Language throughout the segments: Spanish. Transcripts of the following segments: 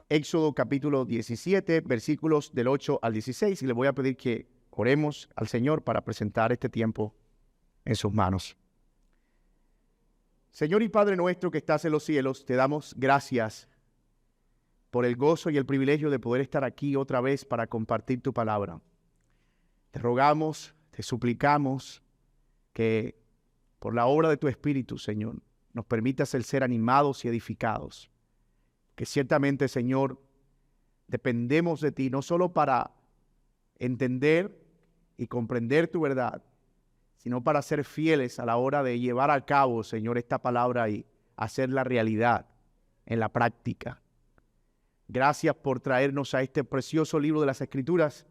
Éxodo capítulo 17, versículos del 8 al 16, y le voy a pedir que oremos al Señor para presentar este tiempo en sus manos. Señor y Padre nuestro que estás en los cielos, te damos gracias por el gozo y el privilegio de poder estar aquí otra vez para compartir tu palabra. Te rogamos, te suplicamos que por la obra de tu Espíritu, Señor, nos permitas el ser animados y edificados. Que ciertamente, Señor, dependemos de ti, no solo para entender y comprender tu verdad, sino para ser fieles a la hora de llevar a cabo, Señor, esta palabra y hacerla realidad en la práctica. Gracias por traernos a este precioso libro de las Escrituras,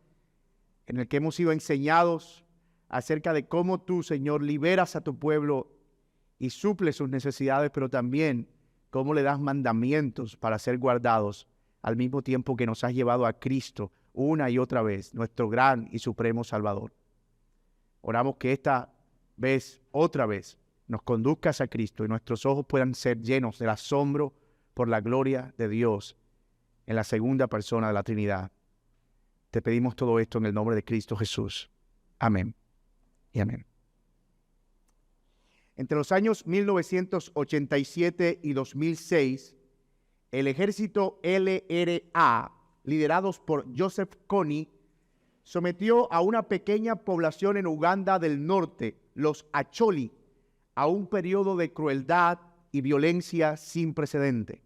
en el que hemos sido enseñados acerca de cómo tú, Señor, liberas a tu pueblo y suples sus necesidades, pero también cómo le das mandamientos para ser guardados, al mismo tiempo que nos has llevado a Cristo una y otra vez, nuestro gran y supremo Salvador. Oramos que esta vez, otra vez, nos conduzcas a Cristo y nuestros ojos puedan ser llenos del asombro por la gloria de Dios en la segunda persona de la Trinidad. Te pedimos todo esto en el nombre de Cristo Jesús. Amén y amén. Entre los años 1987 y 2006, el ejército LRA, liderados por Joseph Kony, sometió a una pequeña población en Uganda del norte, los Acholi, a un periodo de crueldad y violencia sin precedente.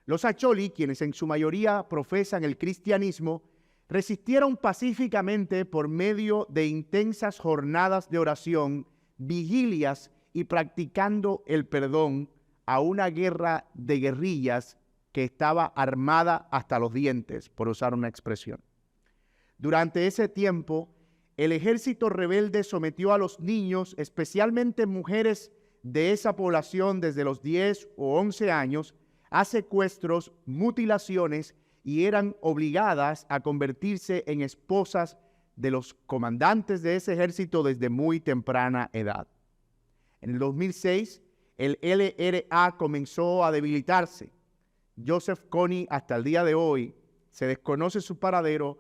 Los Acholi, quienes en su mayoría profesan el cristianismo, resistieron pacíficamente por medio de intensas jornadas de oración, vigilias y practicando el perdón a una guerra de guerrillas que estaba armada hasta los dientes, por usar una expresión. Durante ese tiempo, el ejército rebelde sometió a los niños, especialmente mujeres de esa población desde los 10 o 11 años, a secuestros, mutilaciones y eran obligadas a convertirse en esposas de los comandantes de ese ejército desde muy temprana edad. En el 2006, el LRA comenzó a debilitarse. Joseph Kony, hasta el día de hoy, se desconoce su paradero,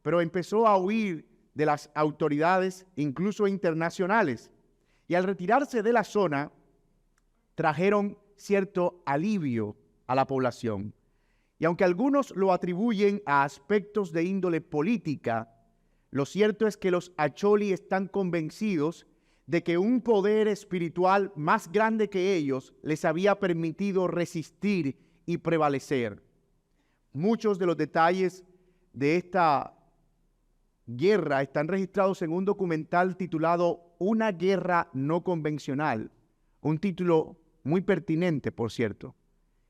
pero empezó a huir de las autoridades, incluso internacionales. Y al retirarse de la zona, trajeron cierto alivio a la población. Y aunque algunos lo atribuyen a aspectos de índole política, lo cierto es que los Acholi están convencidos de que un poder espiritual más grande que ellos les había permitido resistir y prevalecer. Muchos de los detalles de esta guerra están registrados en un documental titulado Una guerra no convencional, un título muy pertinente, por cierto,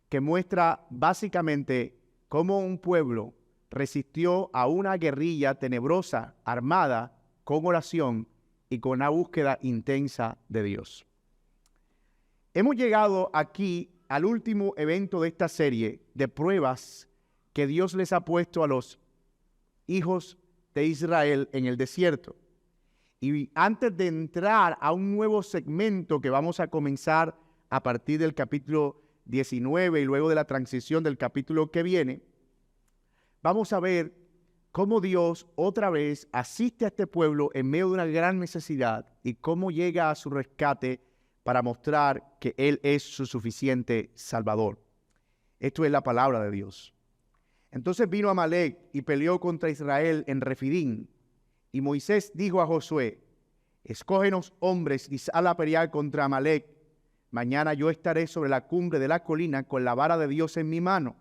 que muestra básicamente cómo un pueblo resistió a una guerrilla tenebrosa, armada, con oración y con una búsqueda intensa de Dios. Hemos llegado aquí al último evento de esta serie de pruebas que Dios les ha puesto a los hijos de Israel en el desierto. Y antes de entrar a un nuevo segmento que vamos a comenzar a partir del capítulo 19 y luego de la transición del capítulo que viene, vamos a ver cómo Dios otra vez asiste a este pueblo en medio de una gran necesidad y cómo llega a su rescate para mostrar que Él es su suficiente Salvador. Esto es la palabra de Dios. Entonces vino Amalec y peleó contra Israel en Refidín. Y Moisés dijo a Josué: escógenos hombres y sal a pelear contra Amalec. Mañana yo estaré sobre la cumbre de la colina con la vara de Dios en mi mano.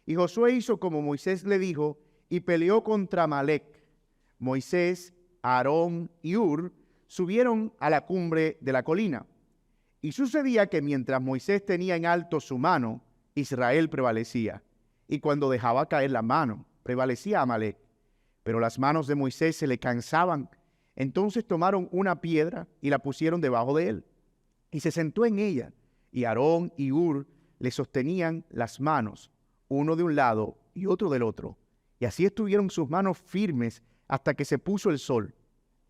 Y Josué hizo como Moisés le dijo y peleó contra Amalec. Moisés, Aarón y Hur subieron a la cumbre de la colina. Y sucedía que mientras Moisés tenía en alto su mano, Israel prevalecía. Y cuando dejaba caer la mano, prevalecía Amalec. Pero las manos de Moisés se le cansaban. Entonces tomaron una piedra y la pusieron debajo de él. Y se sentó en ella. Y Aarón y Hur le sostenían las manos, uno de un lado y otro del otro. Y así estuvieron sus manos firmes hasta que se puso el sol.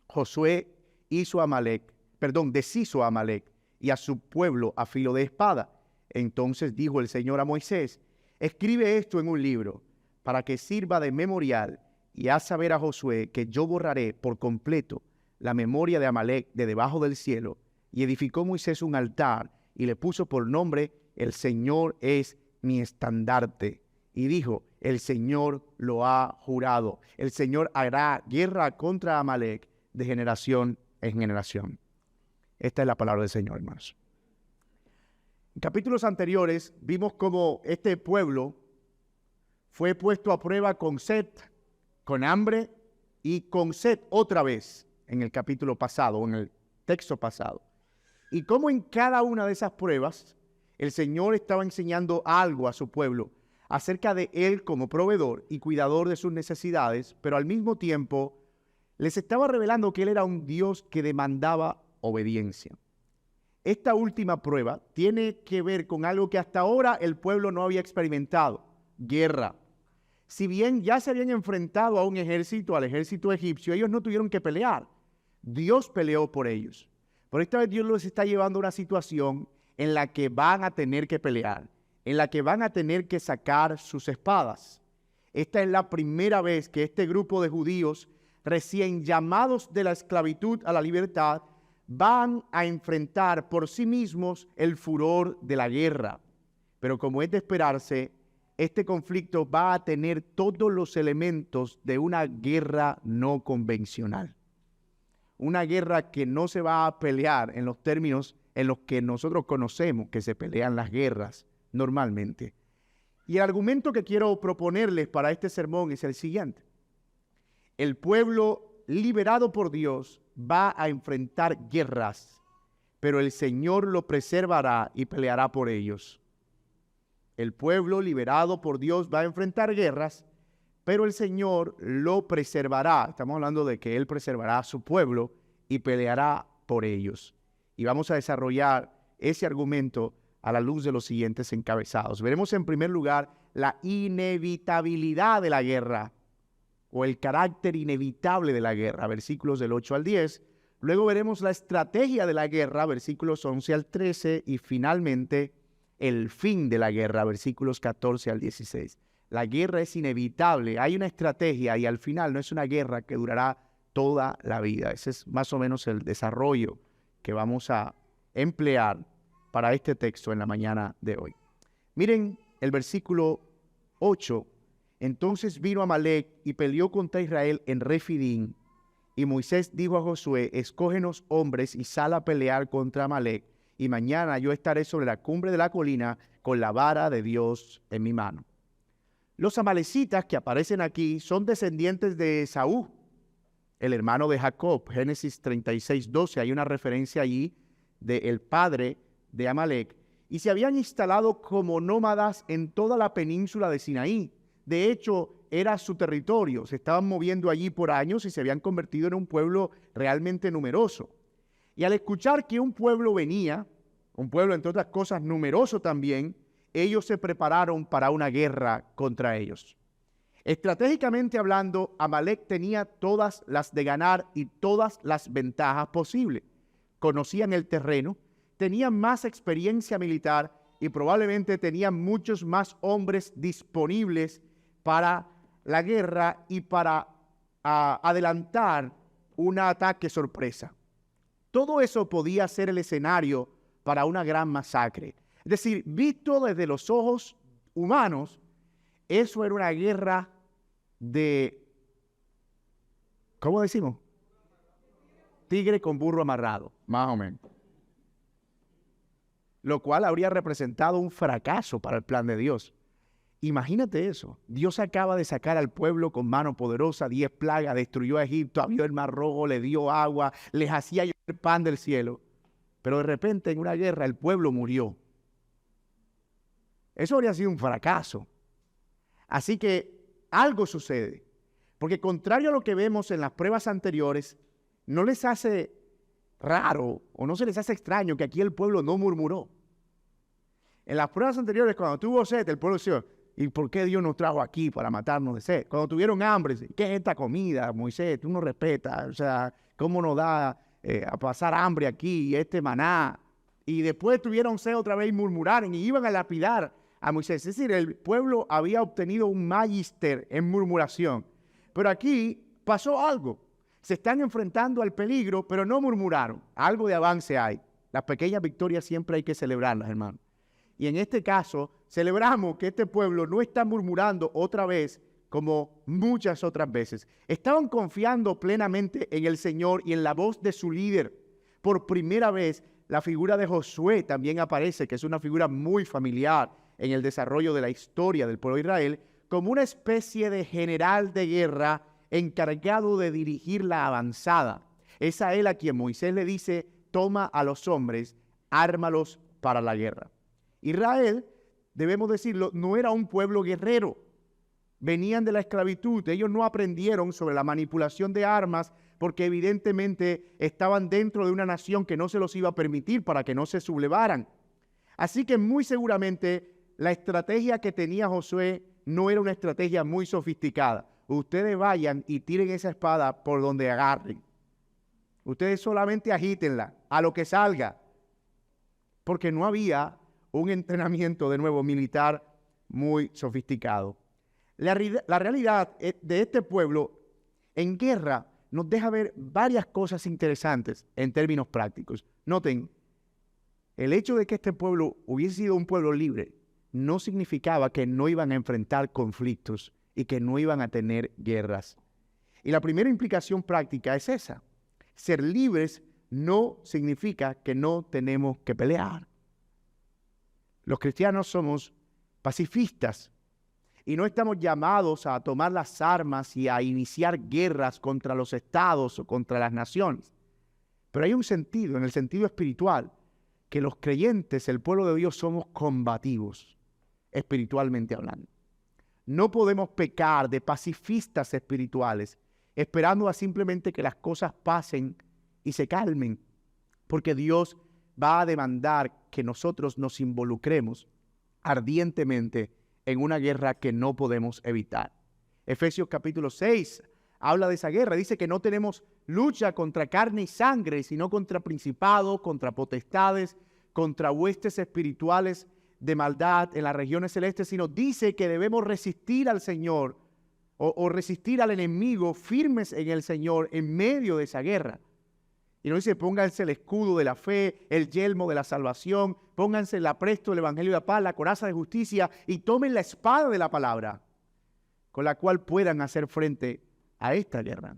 Josué deshizo a Amalec y a su pueblo a filo de espada. Entonces dijo el Señor a Moisés: Escribe esto en un libro para que sirva de memorial y haz saber a Josué que yo borraré por completo la memoria de Amalec de debajo del cielo. Y edificó Moisés un altar y le puso por nombre: el Señor es mi estandarte. Y dijo: el Señor lo ha jurado. El Señor hará guerra contra Amalec de generación en generación. Esta es la palabra del Señor, hermanos. En capítulos anteriores vimos cómo este pueblo fue puesto a prueba con sed, con hambre y con sed otra vez en el capítulo pasado, en el texto pasado. Y cómo en cada una de esas pruebas el Señor estaba enseñando algo a su pueblo acerca de Él como proveedor y cuidador de sus necesidades, pero al mismo tiempo les estaba revelando que Él era un Dios que demandaba obediencia. Esta última prueba tiene que ver con algo que hasta ahora el pueblo no había experimentado: guerra. Si bien ya se habían enfrentado a un ejército, al ejército egipcio, ellos no tuvieron que pelear. Dios peleó por ellos. Pero esta vez Dios los está llevando a una situación en la que van a tener que pelear, en la que van a tener que sacar sus espadas. Esta es la primera vez que este grupo de judíos, recién llamados de la esclavitud a la libertad, van a enfrentar por sí mismos el furor de la guerra. Pero como es de esperarse, este conflicto va a tener todos los elementos de una guerra no convencional. Una guerra que no se va a pelear en los términos en los que nosotros conocemos que se pelean las guerras normalmente. Y el argumento que quiero proponerles para este sermón es el siguiente: el pueblo liberado por Dios va a enfrentar guerras, pero el Señor lo preservará y peleará por ellos. El pueblo liberado por Dios va a enfrentar guerras, pero el Señor lo preservará. Estamos hablando de que Él preservará a su pueblo y peleará por ellos. Y vamos a desarrollar ese argumento a la luz de los siguientes encabezados. Veremos en primer lugar la inevitabilidad de la guerra, o el carácter inevitable de la guerra, versículos del 8 al 10. Luego veremos la estrategia de la guerra, versículos 11 al 13. Y finalmente, el fin de la guerra, versículos 14 al 16. La guerra es inevitable, hay una estrategia y al final no es una guerra que durará toda la vida. Ese es más o menos el desarrollo que vamos a emplear para este texto en la mañana de hoy. Miren el versículo 8. Entonces vino Amalec y peleó contra Israel en Refidim. Y Moisés dijo a Josué: escógenos hombres y sal a pelear contra Amalec, y mañana yo estaré sobre la cumbre de la colina con la vara de Dios en mi mano. Los amalecitas que aparecen aquí son descendientes de Esaú, el hermano de Jacob. Génesis 36:12, hay una referencia allí del padre de Amalec. Y se habían instalado como nómadas en toda la península de Sinaí. De hecho, era su territorio. Se estaban moviendo allí por años y se habían convertido en un pueblo realmente numeroso. Y al escuchar que un pueblo venía, un pueblo entre otras cosas numeroso también, ellos se prepararon para una guerra contra ellos. Estratégicamente hablando, Amalec tenía todas las de ganar y todas las ventajas posibles. Conocían el terreno, tenían más experiencia militar y probablemente tenían muchos más hombres disponibles para la guerra y para adelantar un ataque sorpresa. Todo eso podía ser el escenario para una gran masacre. Es decir, visto desde los ojos humanos, eso era una guerra de, ¿cómo decimos? Tigre con burro amarrado, más o menos. Lo cual habría representado un fracaso para el plan de Dios. Imagínate eso. Dios acaba de sacar al pueblo con mano poderosa, 10 plagas, destruyó a Egipto, abrió el mar rojo, le dio agua, les hacía llover pan del cielo. Pero de repente en una guerra el pueblo murió. Eso habría sido un fracaso. Así que algo sucede. Porque contrario a lo que vemos en las pruebas anteriores, no les hace raro o no se les hace extraño que aquí el pueblo no murmuró. En las pruebas anteriores, cuando tuvo sed, el pueblo decía: ¿y por qué Dios nos trajo aquí para matarnos de sed? Cuando tuvieron hambre, ¿qué es esta comida, Moisés? Tú no respetas, o sea, ¿cómo nos da a pasar hambre aquí y este maná? Y después tuvieron sed otra vez y murmuraron y iban a lapidar a Moisés. Es decir, el pueblo había obtenido un magíster en murmuración. Pero aquí pasó algo. Se están enfrentando al peligro, pero no murmuraron. Algo de avance hay. Las pequeñas victorias siempre hay que celebrarlas, hermano. Y en este caso, celebramos que este pueblo no está murmurando otra vez como muchas otras veces. Estaban confiando plenamente en el Señor y en la voz de su líder. Por primera vez, la figura de Josué también aparece, que es una figura muy familiar en el desarrollo de la historia del pueblo de Israel, como una especie de general de guerra encargado de dirigir la avanzada. Es a él a quien Moisés le dice: toma a los hombres, ármalos para la guerra. Israel, debemos decirlo, no era un pueblo guerrero. Venían de la esclavitud. Ellos no aprendieron sobre la manipulación de armas porque evidentemente estaban dentro de una nación que no se los iba a permitir para que no se sublevaran. Así que muy seguramente la estrategia que tenía Josué no era una estrategia muy sofisticada. Ustedes vayan y tiren esa espada por donde agarren. Ustedes solamente agítenla a lo que salga, porque no había un entrenamiento de nuevo militar muy sofisticado. La realidad de este pueblo en guerra nos deja ver varias cosas interesantes en términos prácticos. Noten, el hecho de que este pueblo hubiese sido un pueblo libre no significaba que no iban a enfrentar conflictos y que no iban a tener guerras. Y la primera implicación práctica es esa. Ser libres no significa que no tenemos que pelear. Los cristianos somos pacifistas y no estamos llamados a tomar las armas y a iniciar guerras contra los estados o contra las naciones. Pero hay un sentido, en el sentido espiritual, que los creyentes, el pueblo de Dios, somos combativos, espiritualmente hablando. No podemos pecar de pacifistas espirituales, esperando a simplemente que las cosas pasen y se calmen, porque Dios va a demandar que nosotros nos involucremos ardientemente en una guerra que no podemos evitar. Efesios capítulo 6 habla de esa guerra. Dice que no tenemos lucha contra carne y sangre, sino contra principados, contra potestades, contra huestes espirituales de maldad en las regiones celestes, sino dice que debemos resistir al Señor o resistir al enemigo firmes en el Señor en medio de esa guerra. Y nos dice: pónganse el escudo de la fe, el yelmo de la salvación, pónganse el apresto del evangelio de la paz, la coraza de justicia y tomen la espada de la palabra, con la cual puedan hacer frente a esta guerra.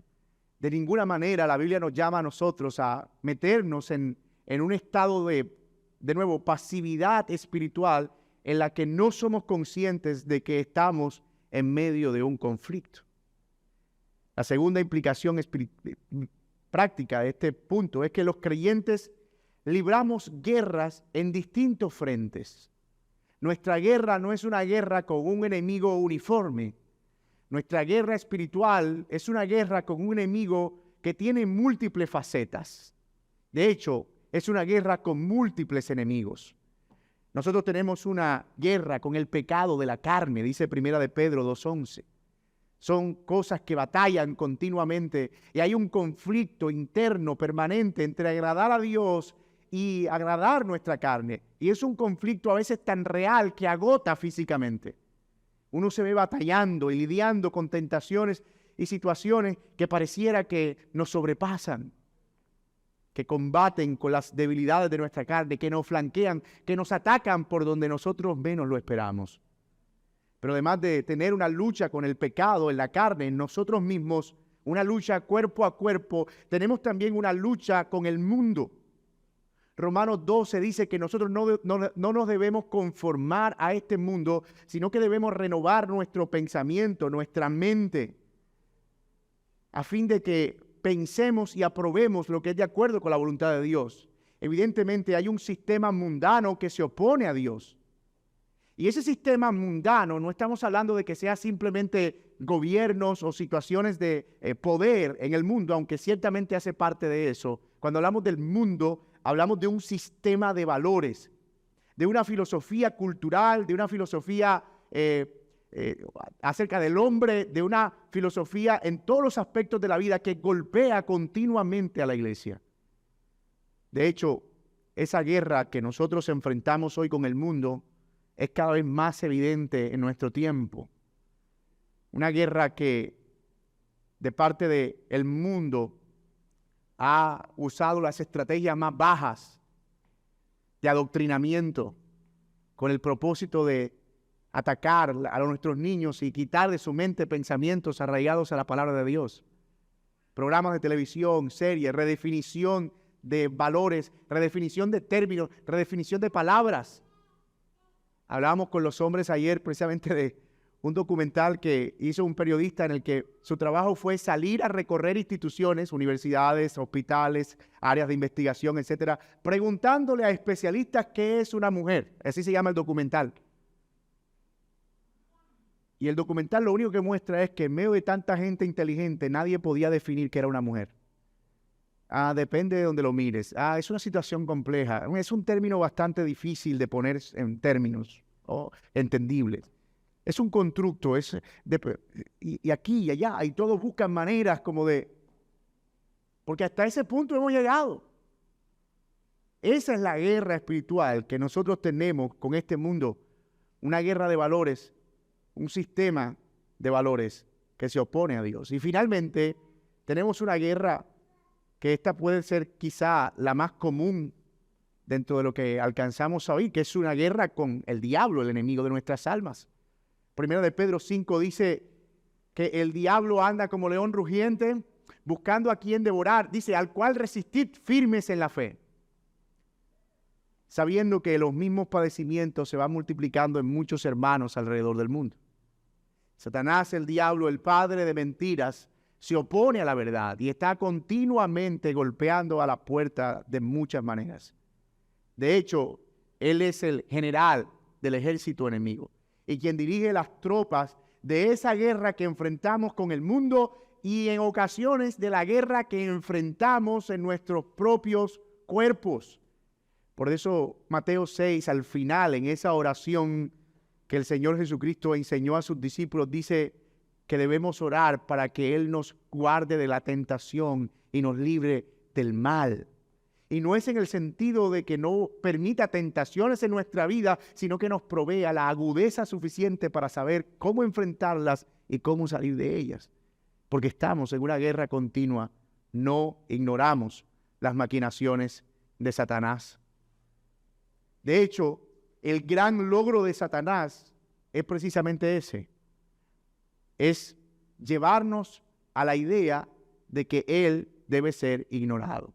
De ninguna manera la Biblia nos llama a nosotros a meternos en un estado de nuevo, pasividad espiritual en la que no somos conscientes de que estamos en medio de un conflicto. La segunda implicación práctica de este punto es que los creyentes libramos guerras en distintos frentes. Nuestra guerra no es una guerra con un enemigo uniforme. Nuestra guerra espiritual es una guerra con un enemigo que tiene múltiples facetas. De hecho, es una guerra con múltiples enemigos. Nosotros tenemos una guerra con el pecado de la carne, dice Primera de Pedro 2:11. Son cosas que batallan continuamente y hay un conflicto interno permanente entre agradar a Dios y agradar nuestra carne. Y es un conflicto a veces tan real que agota físicamente. Uno se ve batallando y lidiando con tentaciones y situaciones que pareciera que nos sobrepasan, que combaten con las debilidades de nuestra carne, que nos flanquean, que nos atacan por donde nosotros menos lo esperamos. Pero además de tener una lucha con el pecado en la carne, en nosotros mismos, una lucha cuerpo a cuerpo, tenemos también una lucha con el mundo. Romanos 12 dice que nosotros no nos debemos conformar a este mundo, sino que debemos renovar nuestro pensamiento, nuestra mente, a fin de que pensemos y aprobemos lo que es de acuerdo con la voluntad de Dios. Evidentemente hay un sistema mundano que se opone a Dios. Y ese sistema mundano, no estamos hablando de que sea simplemente gobiernos o situaciones de poder en el mundo, aunque ciertamente hace parte de eso. Cuando hablamos del mundo, hablamos de un sistema de valores, de una filosofía cultural, de una filosofía acerca del hombre, de una filosofía en todos los aspectos de la vida que golpea continuamente a la iglesia. De hecho, esa guerra que nosotros enfrentamos hoy con el mundo es cada vez más evidente en nuestro tiempo. Una guerra que de parte del mundo ha usado las estrategias más bajas de adoctrinamiento con el propósito de atacar a nuestros niños y quitar de su mente pensamientos arraigados a la palabra de Dios. Programas de televisión, series, redefinición de valores, redefinición de términos, redefinición de palabras. Hablábamos con los hombres ayer precisamente de un documental que hizo un periodista en el que su trabajo fue salir a recorrer instituciones, universidades, hospitales, áreas de investigación, etcétera, preguntándole a especialistas qué es una mujer. Así se llama el documental. Y el documental lo único que muestra es que en medio de tanta gente inteligente nadie podía definir qué era una mujer. Depende de donde lo mires. Es una situación compleja. Es un término bastante difícil de poner en términos entendibles. Es un constructo, y aquí y allá, y todos buscan maneras como de... Porque hasta ese punto hemos llegado. Esa es la guerra espiritual que nosotros tenemos con este mundo. Una guerra de valores, un sistema de valores que se opone a Dios. Y finalmente, tenemos una guerra que esta puede ser quizá la más común dentro de lo que alcanzamos a oír, que es una guerra con el diablo, el enemigo de nuestras almas. Primero de Pedro 5 dice que el diablo anda como león rugiente, buscando a quien devorar. Dice, al cual resistid firmes en la fe, sabiendo que los mismos padecimientos se van multiplicando en muchos hermanos alrededor del mundo. Satanás, el diablo, el padre de mentiras, se opone a la verdad y está continuamente golpeando a la puerta de muchas maneras. De hecho, él es el general del ejército enemigo y quien dirige las tropas de esa guerra que enfrentamos con el mundo y en ocasiones de la guerra que enfrentamos en nuestros propios cuerpos. Por eso Mateo 6, al final, en esa oración que el Señor Jesucristo enseñó a sus discípulos, dice que debemos orar para que Él nos guarde de la tentación y nos libre del mal. Y no es en el sentido de que no permita tentaciones en nuestra vida, sino que nos provea la agudeza suficiente para saber cómo enfrentarlas y cómo salir de ellas. Porque estamos en una guerra continua, no ignoramos las maquinaciones de Satanás. De hecho, el gran logro de Satanás es precisamente ese. Es llevarnos a la idea de que Él debe ser ignorado.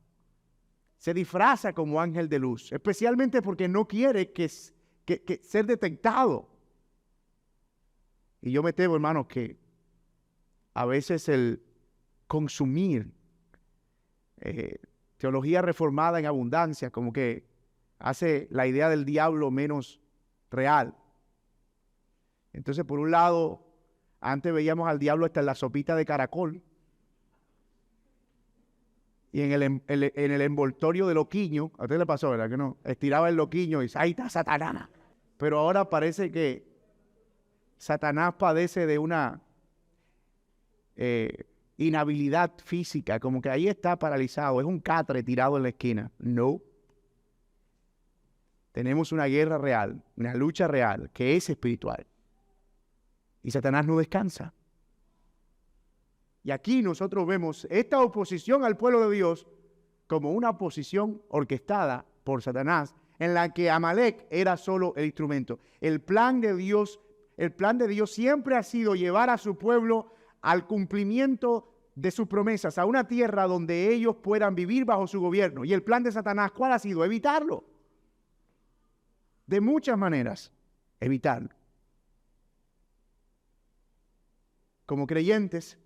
Se disfraza como ángel de luz, especialmente porque no quiere que ser detectado. Y yo me temo, hermanos, que a veces el consumir teología reformada en abundancia, como que hace la idea del diablo menos real. Entonces, por un lado, antes veíamos al diablo hasta en la sopita de caracol. Y en el envoltorio de loquiño, a usted le pasó, ¿verdad que no? Estiraba el loquiño y dice, ahí está Satanás. Pero ahora parece que Satanás padece de una inhabilidad física, como que ahí está paralizado, es un catre tirado en la esquina. No. Tenemos una guerra real, una lucha real, que es espiritual. Y Satanás no descansa. Y aquí nosotros vemos esta oposición al pueblo de Dios como una oposición orquestada por Satanás, en la que Amalek era solo el instrumento. El plan de Dios siempre ha sido llevar a su pueblo al cumplimiento de sus promesas, a una tierra donde ellos puedan vivir bajo su gobierno. Y el plan de Satanás, ¿cuál ha sido? Evitarlo. De muchas maneras, evitarlo. Como creyentes,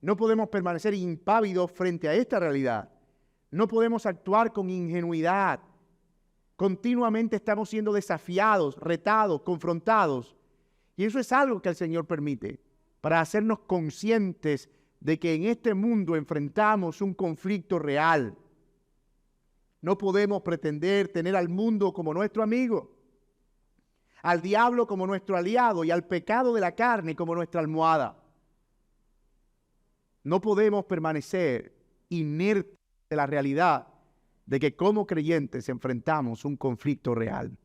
no podemos permanecer impávidos frente a esta realidad. No podemos actuar con ingenuidad. Continuamente estamos siendo desafiados, retados, confrontados. Y eso es algo que el Señor permite para hacernos conscientes de que en este mundo enfrentamos un conflicto real. No podemos pretender tener al mundo como nuestro amigo, al diablo como nuestro aliado y al pecado de la carne como nuestra almohada. No podemos permanecer inertes de la realidad de que como creyentes enfrentamos un conflicto real.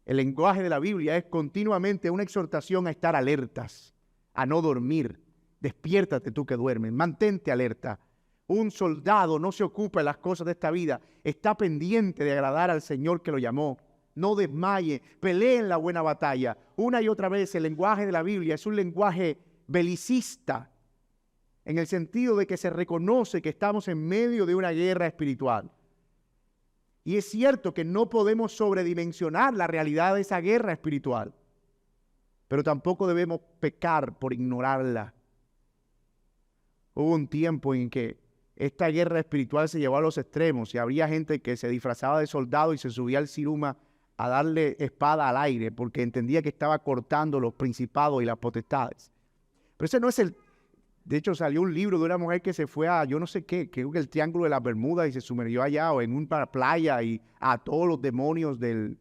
El lenguaje de la Biblia es continuamente una exhortación a estar alertas, a no dormir. Despiértate tú que duermes, mantente alerta. Un soldado no se ocupa de las cosas de esta vida, está pendiente de agradar al Señor que lo llamó. No desmaye, pelee en la buena batalla. Una y otra vez el lenguaje de la Biblia es un lenguaje belicista, en el sentido de que se reconoce que estamos en medio de una guerra espiritual. Y es cierto que no podemos sobredimensionar la realidad de esa guerra espiritual, pero tampoco debemos pecar por ignorarla. Hubo un tiempo en que esta guerra espiritual se llevó a los extremos y habría gente que se disfrazaba de soldado y se subía al siruma a darle espada al aire porque entendía que estaba cortando los principados y las potestades. Pero ese no es el... De hecho, salió un libro de una mujer que se fue a yo no sé qué, creo que el Triángulo de las Bermudas, y se sumergió allá o en una playa y a todos los demonios del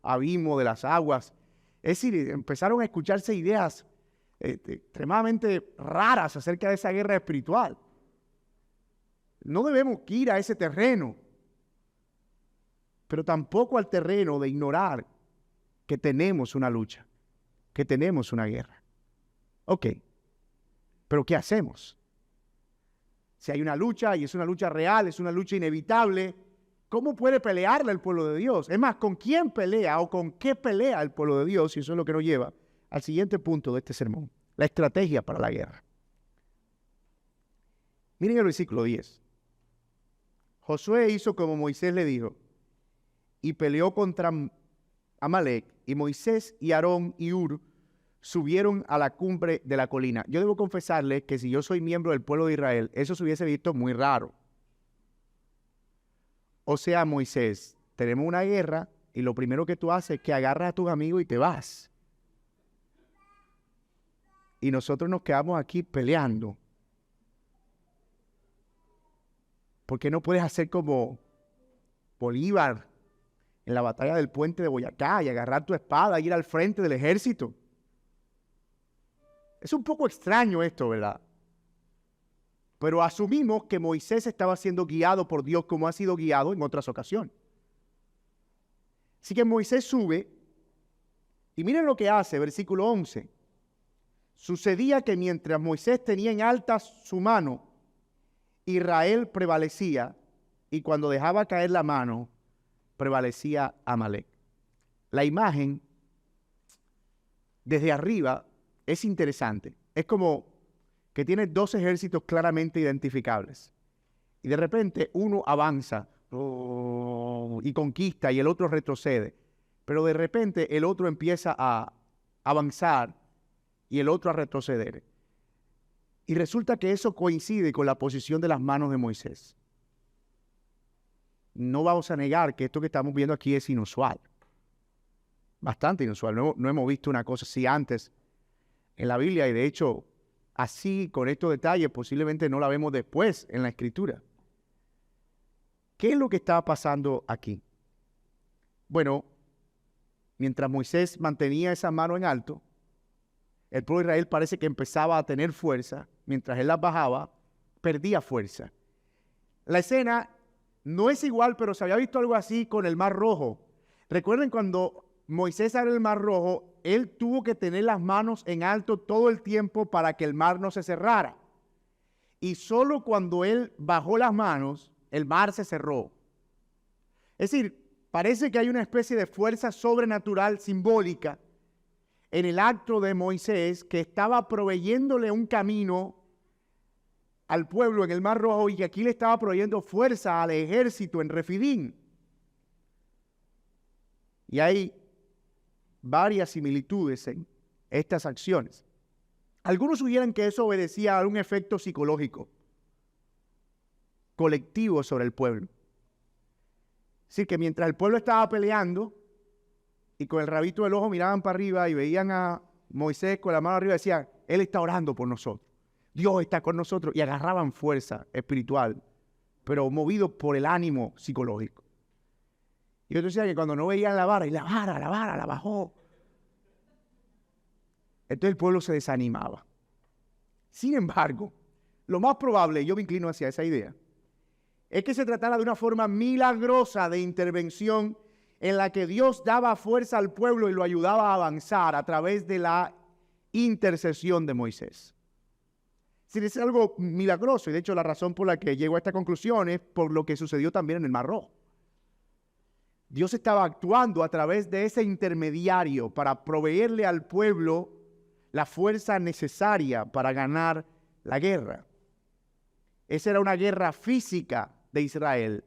abismo de las aguas. Es decir, empezaron a escucharse ideas extremadamente raras acerca de esa guerra espiritual. No debemos ir a ese terreno, pero tampoco al terreno de ignorar que tenemos una lucha, que tenemos una guerra. Ok. Pero ¿qué hacemos? Si hay una lucha y es una lucha real, es una lucha inevitable, ¿cómo puede pelearla el pueblo de Dios? Es más, ¿con quién pelea o con qué pelea el pueblo de Dios? Y eso es lo que nos lleva al siguiente punto de este sermón, la estrategia para la guerra. Miren el versículo 10. Josué hizo como Moisés le dijo y peleó contra Amalec, y Moisés y Aarón y Hur subieron a la cumbre de la colina. Yo debo confesarles que si yo soy miembro del pueblo de Israel, eso se hubiese visto muy raro. O sea, Moisés, tenemos una guerra y lo primero que tú haces es que agarras a tus amigos y te vas. Y nosotros nos quedamos aquí peleando. ¿Por qué no puedes hacer como Bolívar en la batalla del puente de Boyacá y agarrar tu espada e ir al frente del ejército? Es un poco extraño esto, ¿verdad? Pero asumimos que Moisés estaba siendo guiado por Dios como ha sido guiado en otras ocasiones. Así que Moisés sube y miren lo que hace, versículo 11. Sucedía que mientras Moisés tenía en alta su mano, Israel prevalecía, y cuando dejaba caer la mano, prevalecía Amalec. La imagen desde arriba es interesante. Es como que tiene dos ejércitos claramente identificables. Y de repente uno avanza y conquista y el otro retrocede. Pero de repente el otro empieza a avanzar y el otro a retroceder. Y resulta que eso coincide con la posición de las manos de Moisés. No vamos a negar que esto que estamos viendo aquí es inusual. Bastante inusual. No hemos visto una cosa así antes en la Biblia, y de hecho, así, con estos detalles, posiblemente no la vemos después en la Escritura. ¿Qué es lo que estaba pasando aquí? Bueno, mientras Moisés mantenía esa mano en alto, el pueblo de Israel parece que empezaba a tener fuerza. Mientras él las bajaba, perdía fuerza. La escena no es igual, pero se había visto algo así con el Mar Rojo. Recuerden cuando Moisés abre el Mar Rojo, él tuvo que tener las manos en alto todo el tiempo para que el mar no se cerrara. Y solo cuando él bajó las manos, el mar se cerró. Es decir, parece que hay una especie de fuerza sobrenatural simbólica en el acto de Moisés que estaba proveyéndole un camino al pueblo en el Mar Rojo y que aquí le estaba proveyendo fuerza al ejército en Refidín. Y hay varias similitudes en estas acciones. Algunos sugieren que eso obedecía a un efecto psicológico colectivo sobre el pueblo. Es decir, que mientras el pueblo estaba peleando y con el rabito del ojo miraban para arriba y veían a Moisés con la mano arriba, decían, él está orando por nosotros, Dios está con nosotros, y agarraban fuerza espiritual, pero movidos por el ánimo psicológico. Y otros decían que cuando no veían la vara, y la vara, la bajó. Entonces el pueblo se desanimaba. Sin embargo, lo más probable, yo me inclino hacia esa idea, es que se tratara de una forma milagrosa de intervención en la que Dios daba fuerza al pueblo y lo ayudaba a avanzar a través de la intercesión de Moisés. Es algo milagroso, y de hecho la razón por la que llego a esta conclusión es por lo que sucedió también en el Mar Rojo. Dios estaba actuando a través de ese intermediario para proveerle al pueblo la fuerza necesaria para ganar la guerra. Esa era una guerra física de Israel,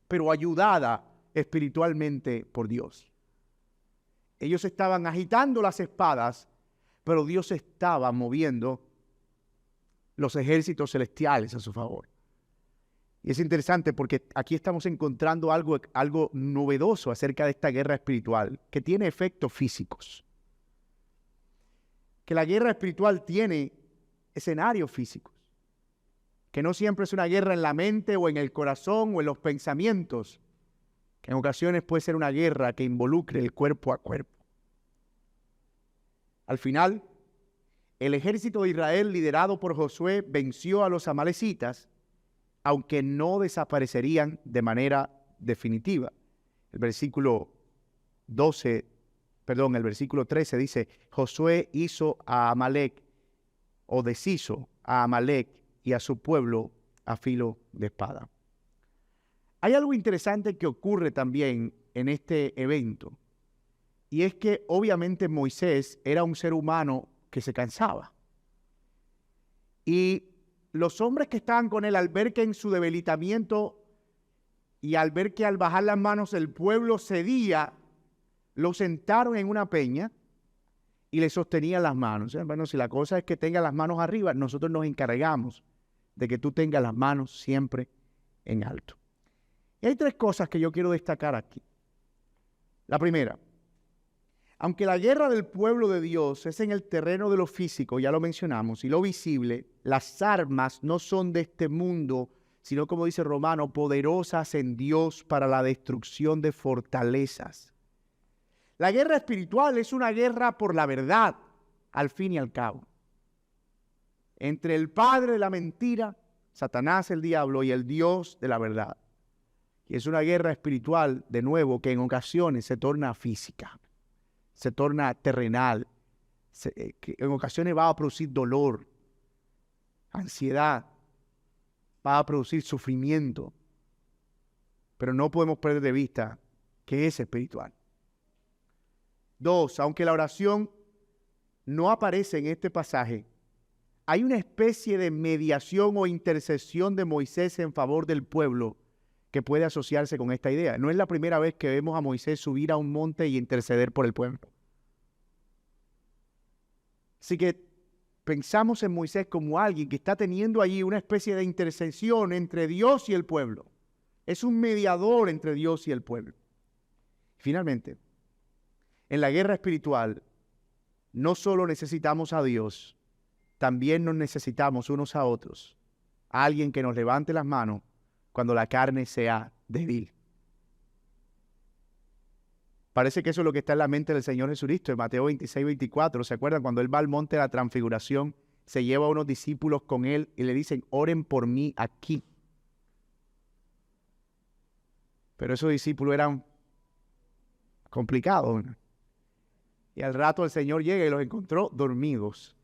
pero ayudada espiritualmente por Dios. Ellos estaban agitando las espadas, pero Dios estaba moviendo los ejércitos celestiales a su favor. Y es interesante porque aquí estamos encontrando algo novedoso acerca de esta guerra espiritual, que tiene efectos físicos. Que la guerra espiritual tiene escenarios físicos. Que no siempre es una guerra en la mente o en el corazón o en los pensamientos. Que en ocasiones puede ser una guerra que involucre el cuerpo a cuerpo. Al final, el ejército de Israel, liderado por Josué, venció a los amalecitas, aunque no desaparecerían de manera definitiva. El versículo 13 dice, Josué hizo a Amalec, o deshizo a Amalec y a su pueblo a filo de espada. Hay algo interesante que ocurre también en este evento, y es que obviamente Moisés era un ser humano que se cansaba. Y los hombres que estaban con él, al ver que en su debilitamiento y al ver que al bajar las manos el pueblo cedía, lo sentaron en una peña y le sostenían las manos. Bueno, si la cosa es que tenga las manos arriba, nosotros nos encargamos de que tú tengas las manos siempre en alto. Y hay tres cosas que yo quiero destacar aquí. La primera, aunque la guerra del pueblo de Dios es en el terreno de lo físico, ya lo mencionamos, y lo visible, las armas no son de este mundo, sino, como dice Romano, poderosas en Dios para la destrucción de fortalezas. La guerra espiritual es una guerra por la verdad, al fin y al cabo. Entre el padre de la mentira, Satanás el diablo, y el Dios de la verdad. Y es una guerra espiritual, de nuevo, que en ocasiones se torna física. Se torna terrenal, que en ocasiones va a producir dolor, ansiedad, va a producir sufrimiento, pero no podemos perder de vista que es espiritual. 2, aunque la oración no aparece en este pasaje, hay una especie de mediación o intercesión de Moisés en favor del pueblo que puede asociarse con esta idea. No es la primera vez que vemos a Moisés subir a un monte y interceder por el pueblo. Así que pensamos en Moisés como alguien que está teniendo allí una especie de intercesión entre Dios y el pueblo. Es un mediador entre Dios y el pueblo. Finalmente, en la guerra espiritual, no solo necesitamos a Dios, también nos necesitamos unos a otros. A alguien que nos levante las manos cuando la carne sea débil. Parece que eso es lo que está en la mente del Señor Jesucristo en Mateo 26, 24. ¿Se acuerdan? Cuando Él va al monte de la transfiguración, se lleva a unos discípulos con Él y le dicen, oren por mí aquí. Pero esos discípulos eran complicados. Y al rato el Señor llega y los encontró dormidos.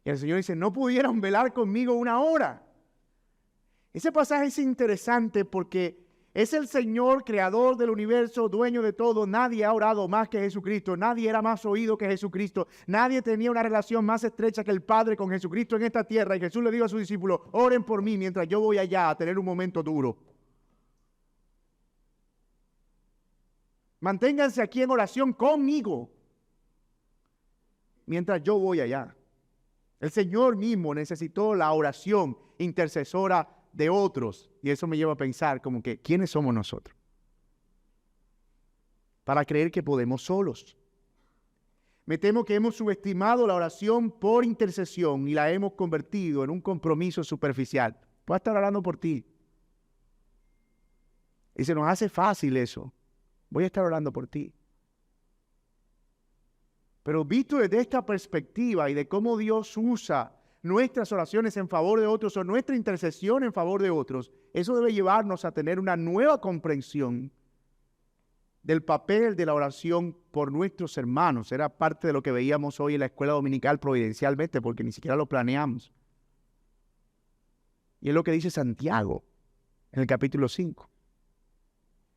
Y el Señor dice, no pudieron velar conmigo una hora. Ese pasaje es interesante porque es el Señor, creador del universo, dueño de todo. Nadie ha orado más que Jesucristo. Nadie era más oído que Jesucristo. Nadie tenía una relación más estrecha que el Padre con Jesucristo en esta tierra. Y Jesús le dijo a sus discípulos, oren por mí mientras yo voy allá a tener un momento duro. Manténganse aquí en oración conmigo mientras yo voy allá. El Señor mismo necesitó la oración intercesora de otros. Y eso me lleva a pensar como que, ¿quiénes somos nosotros? Para creer que podemos solos. Me temo que hemos subestimado la oración por intercesión y la hemos convertido en un compromiso superficial. Voy a estar orando por ti. Y se nos hace fácil eso. Voy a estar orando por ti. Pero visto desde esta perspectiva y de cómo Dios usa nuestras oraciones en favor de otros o nuestra intercesión en favor de otros, eso debe llevarnos a tener una nueva comprensión del papel de la oración por nuestros hermanos. Era parte de lo que veíamos hoy en la escuela dominical providencialmente, porque ni siquiera lo planeamos. Y es lo que dice Santiago en el capítulo 5.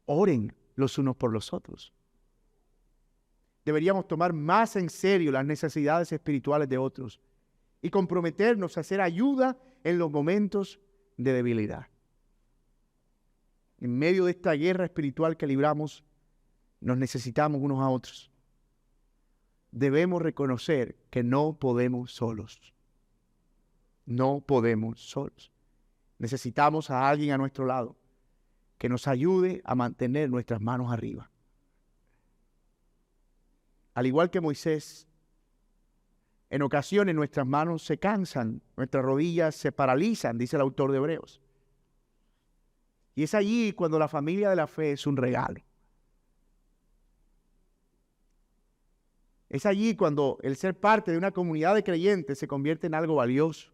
Oren los unos por los otros. Deberíamos tomar más en serio las necesidades espirituales de otros y comprometernos a hacer ayuda en los momentos de debilidad. En medio de esta guerra espiritual que libramos, nos necesitamos unos a otros. Debemos reconocer que no podemos solos. No podemos solos. Necesitamos a alguien a nuestro lado que nos ayude a mantener nuestras manos arriba. Al igual que Moisés, en ocasiones nuestras manos se cansan, nuestras rodillas se paralizan, dice el autor de Hebreos. Y es allí cuando la familia de la fe es un regalo. Es allí cuando el ser parte de una comunidad de creyentes se convierte en algo valioso.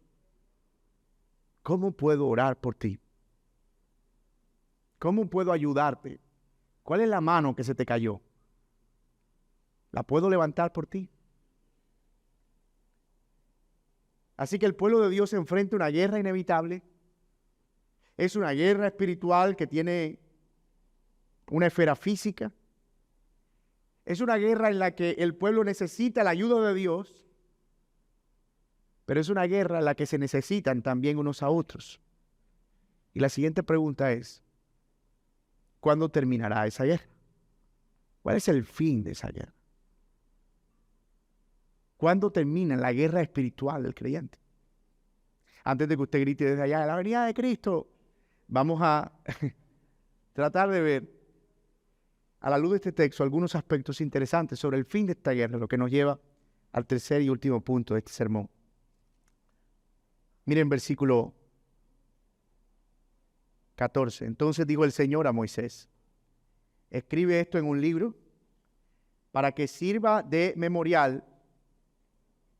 ¿Cómo puedo orar por ti? ¿Cómo puedo ayudarte? ¿Cuál es la mano que se te cayó? ¿La puedo levantar por ti? Así que el pueblo de Dios se enfrenta a una guerra inevitable. Es una guerra espiritual que tiene una esfera física. Es una guerra en la que el pueblo necesita la ayuda de Dios, pero es una guerra en la que se necesitan también unos a otros. Y la siguiente pregunta es, ¿cuándo terminará esa guerra? ¿Cuál es el fin de esa guerra? ¿Cuándo termina la guerra espiritual del creyente? Antes de que usted grite desde allá, la venida de Cristo, vamos a tratar de ver, a la luz de este texto, algunos aspectos interesantes sobre el fin de esta guerra, lo que nos lleva al tercer y último punto de este sermón. Miren versículo 14. Entonces dijo el Señor a Moisés, escribe esto en un libro para que sirva de memorial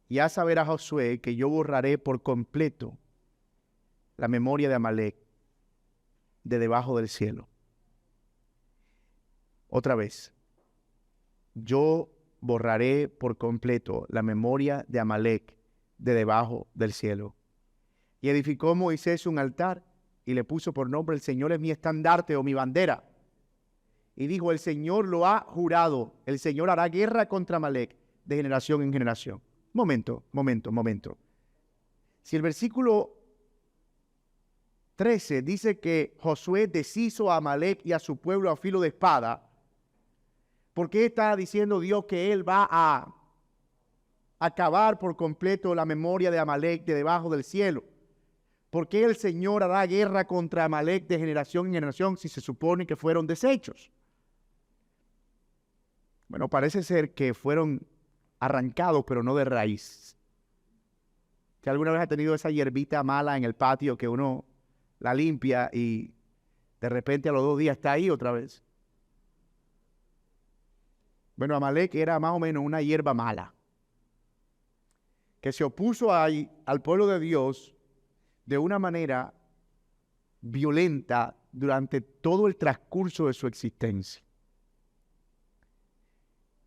y haz saber a Josué que yo borraré por completo la memoria de Amalec de debajo del cielo. Otra vez, yo borraré por completo la memoria de Amalec de debajo del cielo. Y edificó Moisés un altar y le puso por nombre: el Señor es mi estandarte o mi bandera. Y dijo: el Señor lo ha jurado, el Señor hará guerra contra Amalec de generación en generación. Momento. Si el versículo 13 dice que Josué deshizo a Amalec y a su pueblo a filo de espada, ¿por qué está diciendo Dios que Él va a acabar por completo la memoria de Amalec de debajo del cielo? ¿Por qué el Señor hará guerra contra Amalec de generación en generación si se supone que fueron deshechos? Bueno, parece ser que fueron arrancados, pero no de raíz. Si alguna vez ha tenido esa hierbita mala en el patio que uno la limpia y de repente a los 2 días está ahí otra vez. Bueno, Amalec era más o menos una hierba mala que se opuso al pueblo de Dios de una manera violenta durante todo el transcurso de su existencia.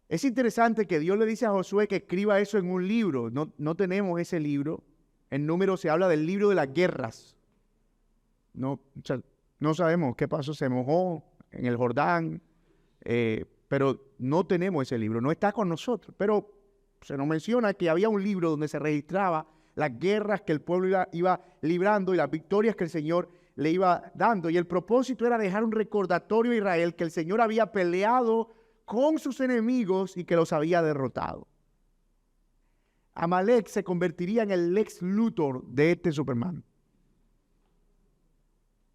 Es interesante que Dios le dice a Josué que escriba eso en un libro. No tenemos ese libro. En Números se habla del libro de las guerras. No sabemos qué pasó, se mojó en el Jordán, pero no tenemos ese libro, no está con nosotros. Pero se nos menciona que había un libro donde se registraba las guerras que el pueblo iba librando y las victorias que el Señor le iba dando. Y el propósito era dejar un recordatorio a Israel que el Señor había peleado con sus enemigos y que los había derrotado. Amalec se convertiría en el Lex Luthor de este Superman.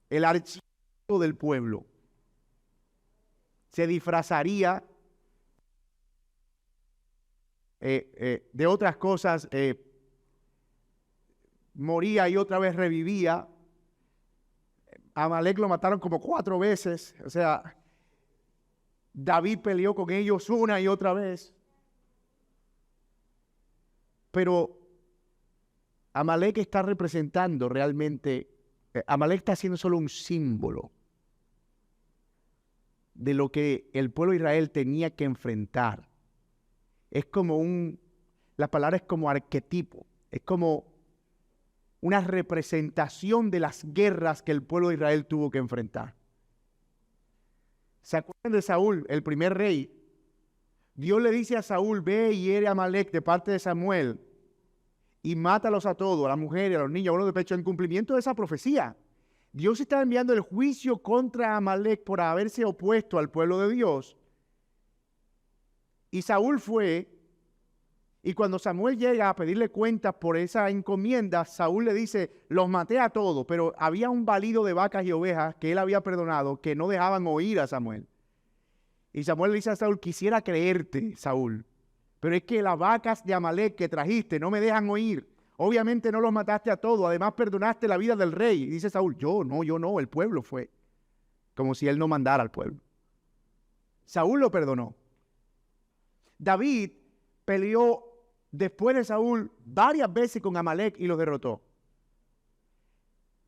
El archivo del pueblo. Se disfrazaría de otras cosas, moría y otra vez revivía. Amalec lo mataron como 4 veces, o sea, David peleó con ellos una y otra vez. Pero Amalec está representando realmente, Amalec está siendo solo un símbolo de lo que el pueblo de Israel tenía que enfrentar. Es como la palabra es como arquetipo, es como una representación de las guerras que el pueblo de Israel tuvo que enfrentar. ¿Se acuerdan de Saúl, el primer rey? Dios le dice a Saúl, ve y hiere a Amalec de parte de Samuel y mátalos a todos, a las mujeres, a los niños, a los de pecho, en cumplimiento de esa profecía. Dios está enviando el juicio contra Amalec por haberse opuesto al pueblo de Dios. Y Saúl fue, y cuando Samuel llega a pedirle cuentas por esa encomienda, Saúl le dice, los maté a todos, pero había un balido de vacas y ovejas que él había perdonado, que no dejaban oír a Samuel. Y Samuel le dice a Saúl, quisiera creerte, Saúl, pero es que las vacas de Amalec que trajiste no me dejan oír. Obviamente no los mataste a todos, además perdonaste la vida del rey. Y dice Saúl, yo no, el pueblo fue. Como si él no mandara al pueblo. Saúl lo perdonó. David peleó después de Saúl varias veces con Amalec y los derrotó.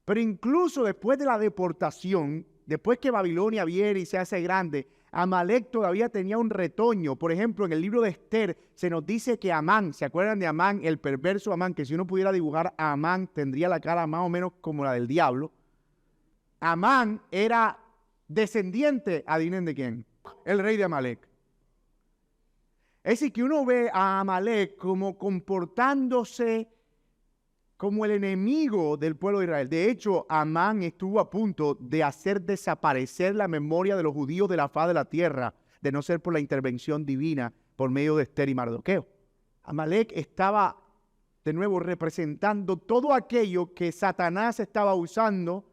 Pero incluso después de la deportación, después que Babilonia viene y se hace grande, Amalec todavía tenía un retoño. Por ejemplo, en el libro de Esther se nos dice que Amán, ¿se acuerdan de Amán, el perverso Amán? Que si uno pudiera dibujar a Amán, tendría la cara más o menos como la del diablo. Amán era descendiente, adivinen de quién, el rey de Amalec. Es decir, que uno ve a Amalec como comportándose como el enemigo del pueblo de Israel. De hecho, Amán estuvo a punto de hacer desaparecer la memoria de los judíos de la faz de la tierra, de no ser por la intervención divina por medio de Esther y Mardoqueo. Amalec estaba, de nuevo, representando todo aquello que Satanás estaba usando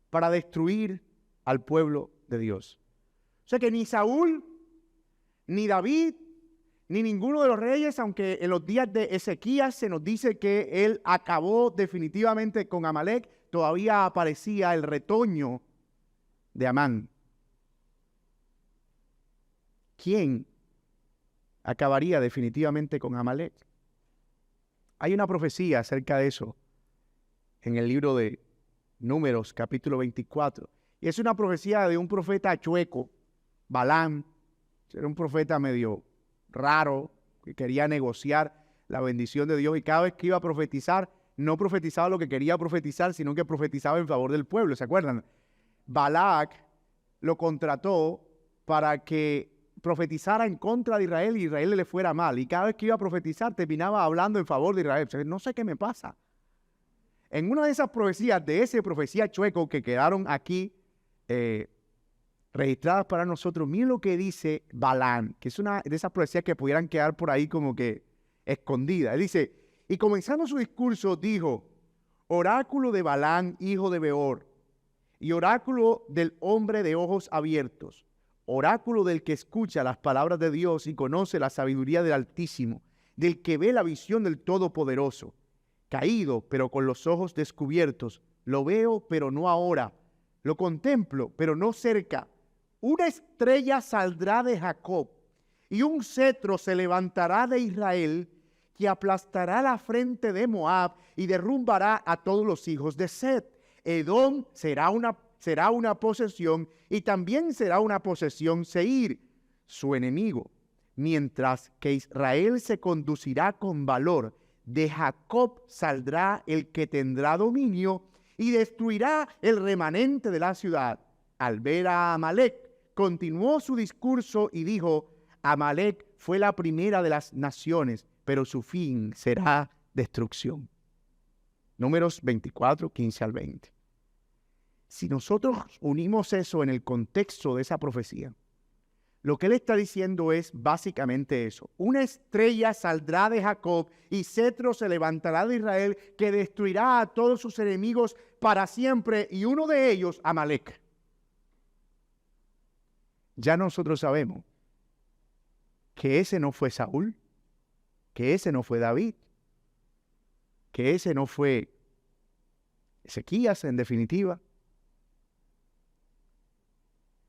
para destruir al pueblo de Dios. O sea que ni Saúl, ni David, ni ninguno de los reyes, aunque en los días de Ezequías se nos dice que él acabó definitivamente con Amalec, todavía aparecía el retoño de Amán. ¿Quién acabaría definitivamente con Amalec? Hay una profecía acerca de eso en el libro de Números, capítulo 24. Y es una profecía de un profeta chueco, Balaam. Era un profeta medio raro, que quería negociar la bendición de Dios, y cada vez que iba a profetizar, no profetizaba lo que quería profetizar, sino que profetizaba en favor del pueblo. ¿Se acuerdan? Balac lo contrató para que profetizara en contra de Israel y Israel le fuera mal, y cada vez que iba a profetizar terminaba hablando en favor de Israel. O sea, no sé qué me pasa. En una de esas profecías, de esa profecía chueco que quedaron aquí registradas para nosotros, miren lo que dice Balaam, que es una de esas profecías que pudieran quedar por ahí como que escondidas. Él dice, y comenzando su discurso dijo, oráculo de Balaam, hijo de Beor, y oráculo del hombre de ojos abiertos, oráculo del que escucha las palabras de Dios y conoce la sabiduría del Altísimo, del que ve la visión del Todopoderoso, caído pero con los ojos descubiertos, lo veo pero no ahora, lo contemplo pero no cerca. Una estrella saldrá de Jacob y un cetro se levantará de Israel, que aplastará la frente de Moab y derrumbará a todos los hijos de Set. Edom será una posesión, y también será una posesión Seir, su enemigo, mientras que Israel se conducirá con valor. De Jacob saldrá el que tendrá dominio y destruirá el remanente de la ciudad. Al ver a Amalec, continuó su discurso y dijo, Amalec fue la primera de las naciones, pero su fin será destrucción. Números 24, 15 al 20. Si nosotros unimos eso en el contexto de esa profecía, lo que él está diciendo es básicamente eso. Una estrella saldrá de Jacob y cetro se levantará de Israel, que destruirá a todos sus enemigos para siempre, y uno de ellos, Amalec. Ya nosotros sabemos que ese no fue Saúl, que ese no fue David, que ese no fue Ezequías, en definitiva.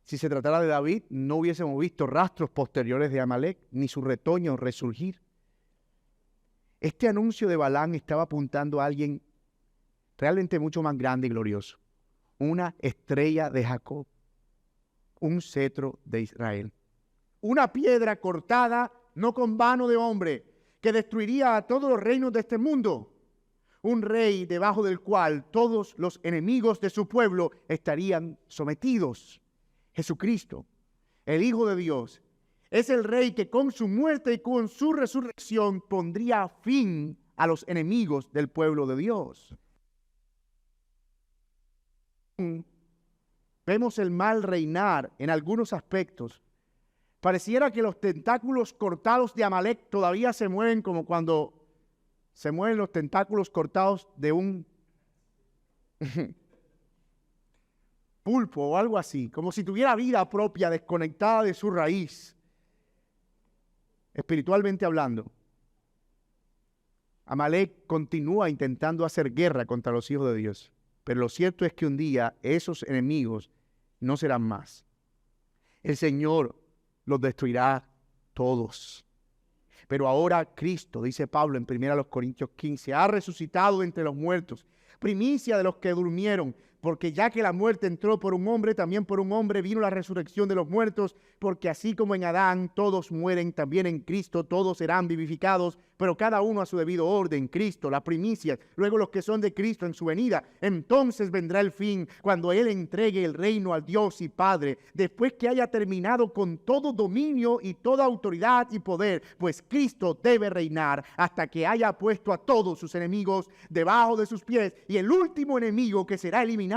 Si se tratara de David, no hubiésemos visto rastros posteriores de Amalec, ni su retoño resurgir. Este anuncio de Balaam estaba apuntando a alguien realmente mucho más grande y glorioso. Una estrella de Jacob. un cetro de Israel. Una piedra cortada, no con mano de hombre, que destruiría a todos los reinos de este mundo. Un rey debajo del cual todos los enemigos de su pueblo estarían sometidos. Jesucristo, el Hijo de Dios, es el rey que con su muerte y con su resurrección pondría fin a los enemigos del pueblo de Dios. Vemos el mal reinar en algunos aspectos. Pareciera que los tentáculos cortados de Amalek todavía se mueven como cuando se mueven los tentáculos cortados de un pulpo o algo así, como si tuviera vida propia, desconectada de su raíz, espiritualmente hablando. Amalek continúa intentando hacer guerra contra los hijos de Dios, pero lo cierto es que un día esos enemigos no serán más. El Señor los destruirá todos. Pero ahora Cristo, dice Pablo en 1 Corintios 15, ha resucitado entre los muertos, primicia de los que durmieron, porque ya que la muerte entró por un hombre, también por un hombre vino la resurrección de los muertos, porque así como en Adán todos mueren, también en Cristo todos serán vivificados, pero cada uno a su debido orden. Cristo, la primicia, luego los que son de Cristo en su venida. Entonces vendrá el fin, cuando Él entregue el reino al Dios y Padre, después que haya terminado con todo dominio y toda autoridad y poder, pues Cristo debe reinar hasta que haya puesto a todos sus enemigos debajo de sus pies, y el último enemigo que será eliminado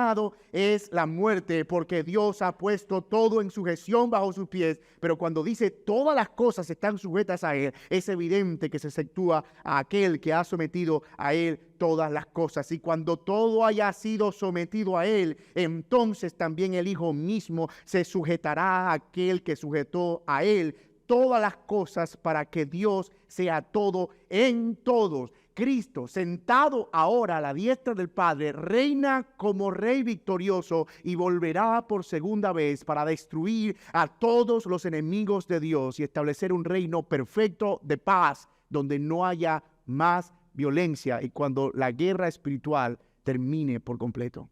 es la muerte, porque Dios ha puesto todo en sujeción bajo sus pies. Pero cuando dice todas las cosas están sujetas a Él, es evidente que se efectúa a aquel que ha sometido a Él todas las cosas. Y cuando todo haya sido sometido a Él, entonces también el Hijo mismo se sujetará a aquel que sujetó a Él todas las cosas, para que Dios sea todo en todos. Cristo, sentado ahora a la diestra del Padre, reina como Rey victorioso y volverá por segunda vez para destruir a todos los enemigos de Dios y establecer un reino perfecto de paz donde no haya más violencia y cuando la guerra espiritual termine por completo.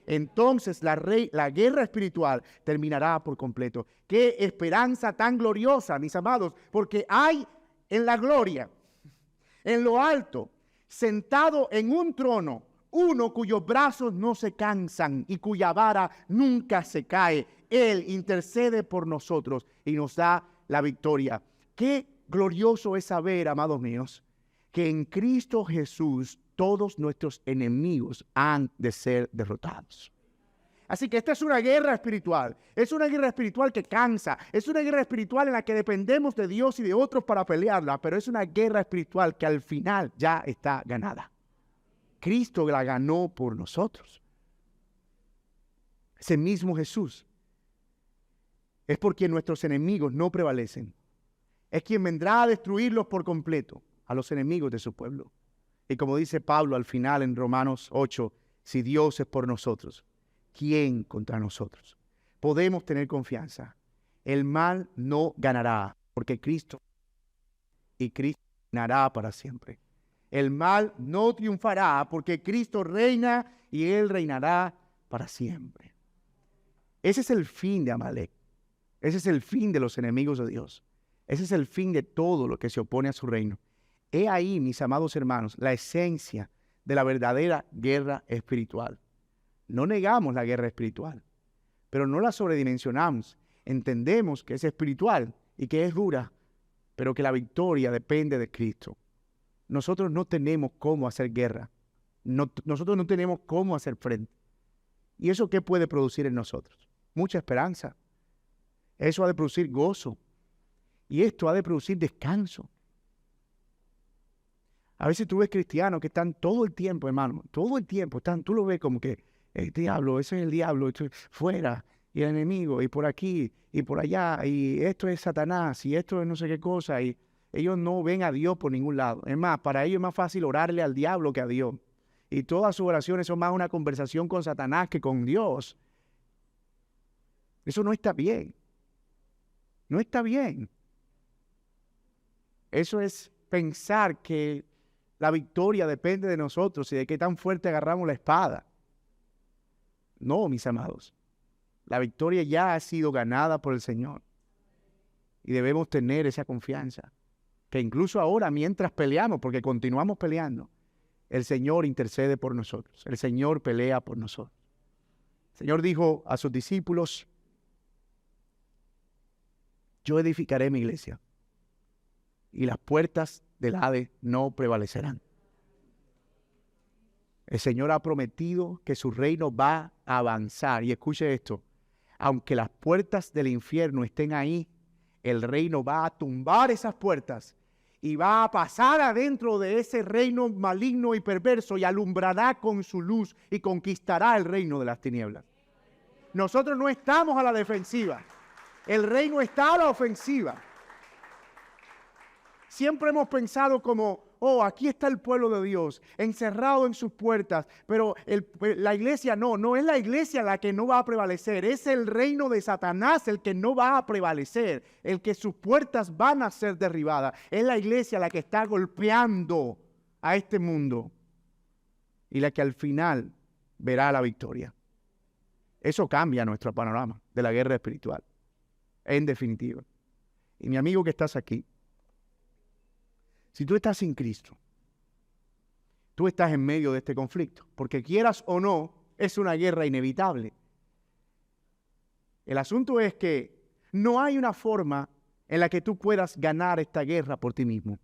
Entonces la guerra espiritual terminará por completo. ¡Qué esperanza tan gloriosa, mis amados! Porque hay en la gloria, en lo alto, sentado en un trono, uno cuyos brazos no se cansan y cuya vara nunca se cae. Él intercede por nosotros y nos da la victoria. Qué glorioso es saber, amados míos, que en Cristo Jesús todos nuestros enemigos han de ser derrotados. Así que esta es una guerra espiritual. Es una guerra espiritual que cansa. Es una guerra espiritual en la que dependemos de Dios y de otros para pelearla. Pero es una guerra espiritual que al final ya está ganada. Cristo la ganó por nosotros. Ese mismo Jesús es por quien nuestros enemigos no prevalecen. Es quien vendrá a destruirlos por completo, a los enemigos de su pueblo. Y como dice Pablo al final en Romanos 8, si Dios es por nosotros, ¿quién contra nosotros? Podemos tener confianza. El mal no ganará, porque Cristo reinará para siempre. El mal no triunfará, porque Cristo reina y Él reinará para siempre. Ese es el fin de Amalek. Ese es el fin de los enemigos de Dios. Ese es el fin de todo lo que se opone a su reino. He ahí, mis amados hermanos, la esencia de la verdadera guerra espiritual. No negamos la guerra espiritual, pero no la sobredimensionamos. Entendemos que es espiritual y que es dura, pero que la victoria depende de Cristo. Nosotros no tenemos cómo hacer guerra. Nosotros no tenemos cómo hacer frente. ¿Y eso qué puede producir en nosotros? Mucha esperanza. Eso ha de producir gozo. Y esto ha de producir descanso. A veces tú ves cristianos que están todo el tiempo, hermano, todo el tiempo están, tú lo ves como que el diablo, ese es el diablo, esto es fuera, y el enemigo, y por aquí, y por allá, y esto es Satanás, y esto es no sé qué cosa, y ellos no ven a Dios por ningún lado. Es más, para ellos es más fácil orarle al diablo que a Dios. Y todas sus oraciones son más una conversación con Satanás que con Dios. Eso no está bien. No está bien. Eso es pensar que la victoria depende de nosotros y de qué tan fuerte agarramos la espada. No, mis amados. La victoria ya ha sido ganada por el Señor. Y debemos tener esa confianza. Que incluso ahora, mientras peleamos, porque continuamos peleando, el Señor intercede por nosotros. El Señor pelea por nosotros. El Señor dijo a sus discípulos: yo edificaré mi iglesia y las puertas del Hades no prevalecerán. El Señor ha prometido que su reino va a avanzar. Y escuche esto: aunque las puertas del infierno estén ahí, el reino va a tumbar esas puertas y va a pasar adentro de ese reino maligno y perverso y alumbrará con su luz y conquistará el reino de las tinieblas. Nosotros no estamos a la defensiva. El reino está a la ofensiva. Siempre hemos pensado como: oh, aquí está el pueblo de Dios, encerrado en sus puertas. Pero la iglesia no es la iglesia la que no va a prevalecer. Es el reino de Satanás el que no va a prevalecer, el que sus puertas van a ser derribadas. Es la iglesia la que está golpeando a este mundo y la que al final verá la victoria. Eso cambia nuestro panorama de la guerra espiritual, en definitiva. Y mi amigo que estás aquí, si tú estás sin Cristo, tú estás en medio de este conflicto, porque quieras o no, es una guerra inevitable. El asunto es que no hay una forma en la que tú puedas ganar esta guerra por ti mismo.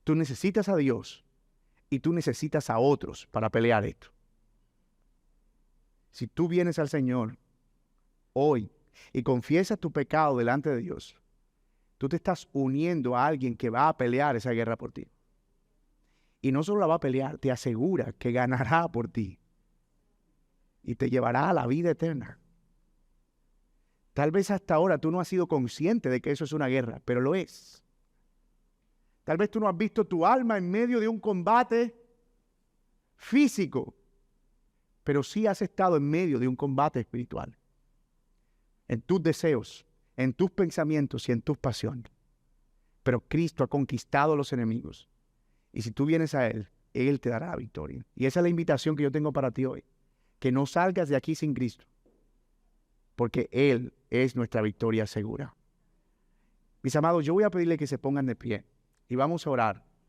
Tú necesitas a Dios y tú necesitas a otros para pelear esto. Si tú vienes al Señor hoy y confiesas tu pecado delante de Dios, tú te estás uniendo a alguien que va a pelear esa guerra por ti. Y no solo la va a pelear, te asegura que ganará por ti. Y te llevará a la vida eterna. Tal vez hasta ahora tú no has sido consciente de que eso es una guerra, pero lo es. Tal vez tú no has visto tu alma en medio de un combate físico, pero sí has estado en medio de un combate espiritual. En tus deseos, en tus pensamientos y en tus pasiones. Pero Cristo ha conquistado a los enemigos. Y si tú vienes a Él, Él te dará la victoria. Y esa es la invitación que yo tengo para ti hoy. Que no salgas de aquí sin Cristo. Porque Él es nuestra victoria segura. Mis amados, yo voy a pedirle que se pongan de pie. Y vamos a orar